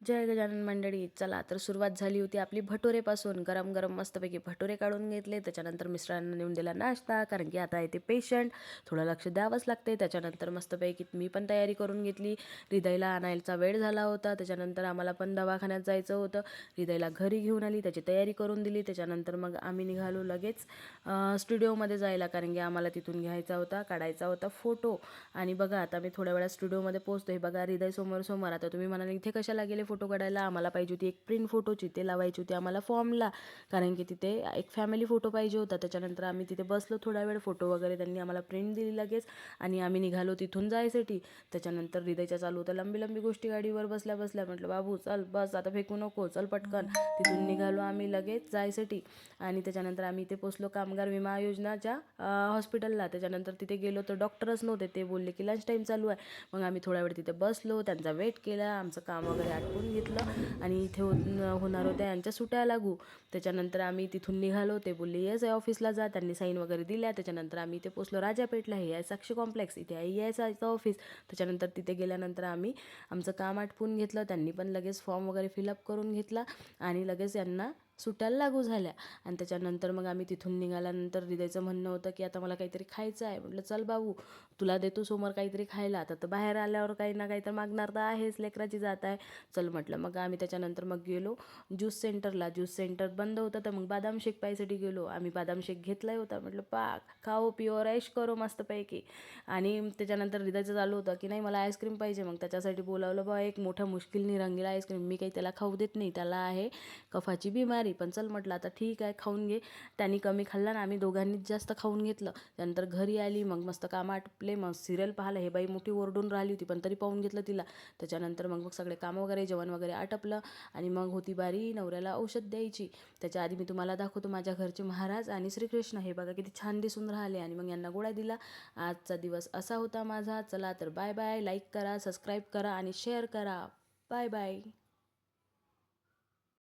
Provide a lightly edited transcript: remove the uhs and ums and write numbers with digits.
जय गजानन मंडळी. चला तर सुरुवात झाली होती आपली भटोरेपासून. गरम गरम मस्तपैकी भटोरे काढून घेतले. त्याच्यानंतर मिस्टरांना नेऊन दिला नाश्ता, कारण की आता येते पेशंट, थोडं लक्ष द्यावंच लागते. त्याच्यानंतर मस्तपैकी मी पण तयारी करून घेतली. हृदयला आणायचा वेळ झाला होता. त्याच्यानंतर आम्हाला पण दवाखान्यात जायचं होतं. हृदयला घरी घेऊन आली, त्याची तयारी करून दिली. त्याच्यानंतर मग आम्ही निघालो लगेच स्टुडिओमध्ये जायला, कारण की आम्हाला तिथून घ्यायचा होता, काढायचा होता फोटो. आणि बघा आता मी थोड्या वेळा स्टुडिओमध्ये पोहोचतो. हे बघा हृदय समोर. आता तुम्ही म्हणाले इथे कशाला गेले फोटो काढायला? आम्हाला पाहिजे होती एक प्रिंट फोटोची, ते लावायची होती आम्हाला फॉर्मला, कारण की तिथे एक फॅमिली फोटो पाहिजे होता. त्याच्यानंतर आम्ही तिथे बसलो थोडा वेळ, फोटो वगैरे त्यांनी आम्हाला प्रिंट दिली लगेच, आणि आम्ही निघालो तिथून जायसाठी. त्याच्यानंतर हृदयच्या चालू होतं लंबी गोष्टी. गाडीवर बसल्या म्हटलं बाबू चल बस, आता फेकू नको, चल पटकन. तिथून निघालो आम्ही लगेच जायसाठी. आणि त्याच्यानंतर आम्ही इथे पोचलो कामगार विमा योजनाच्या हॉस्पिटलला. त्याच्यानंतर तिथे गेलो तर डॉक्टरच नव्हते. ते बोलले की लंच टाईम चालू आहे. मग आम्ही थोडा वेळ तिथे बसलो, त्यांचा वेट केला, आमचं काम वगैरे आटपून घेतलं. आणि इथे होणार होत्या यांच्या सुट्या लागू. त्याच्यानंतर आम्ही तिथून निघालो. ते बोलले येस आहे ऑफिसला जा. त्यांनी साईन वगैरे दिल्या. त्याच्यानंतर आम्ही इथे पोचलो राजापेठला. हे आहे साक्षी कॉम्प्लेक्स, इथे आहे यायचं ऑफिस. त्याच्यानंतर तिथे गेल्यानंतर आम्ही आमचं काम आटपून घेतलं. त्यांनी पण लगेच फॉर्म वगैरे फिलअप करून घेतला आणि लगेच यांना सुट्याला लागू झाल्या. आणि त्याच्यानंतर मग आम्ही तिथून निघाल्यानंतर हृदयचं म्हणणं होतं की आता मला काहीतरी खायचं आहे. म्हटलं चल बाबू, तुला देतो समोर काहीतरी खायला. आता तर बाहेर आल्यावर काही ना काही तर मागणार तर आहेच, लेकराची जात आहे, चल म्हटलं. मग आम्ही त्याच्यानंतर मग गेलो ज्यूस सेंटरला. ज्यूस सेंटर बंद होतं, तर मग बदाम शेक प्यायसाठी गेलो. आम्ही बदाम शेक घेतलाही होता. म्हटलं खाओ पिओ ऐश करो मस्तपैकी. आणि त्याच्यानंतर हृदयचं चालू होतं की नाही मला आईस्क्रीम पाहिजे. मग त्याच्यासाठी बोलावलं बा एक मोठ्या मुश्किलनी रंगीला आईस्क्रीम. मी काही त्याला खाऊ देत नाही, त्याला आहे कफाची बिमारी. पण चल म्हटलं आता ठीक आहे खाऊन घे. त्यांनी कमी खाल्ला ना, आम्ही दोघांनीच जास्त खाऊन घेतलं. त्यानंतर घरी आली, मग मस्त काम आटपले, मग सिरियल पाहिलं. हे बाई मोठी ओरडून राहिली होती, पण तरी पाहून घेतलं तिला. त्याच्यानंतर मग सगळे कामं वगैरे जेवण वगैरे आटपलं. आणि मग होती बारी नवऱ्याला औषध द्यायची. त्याच्या आधी मी तुम्हाला दाखवतो माझ्या घरचे महाराज आणि श्रीकृष्ण. हे बघा किती छान दिसून राहिले. आणि मग यांना गोळ्या दिला. आजचा दिवस असा होता माझा. चला तर बाय बाय. लाईक करा, सबस्क्राईब करा आणि शेअर करा. Bye bye.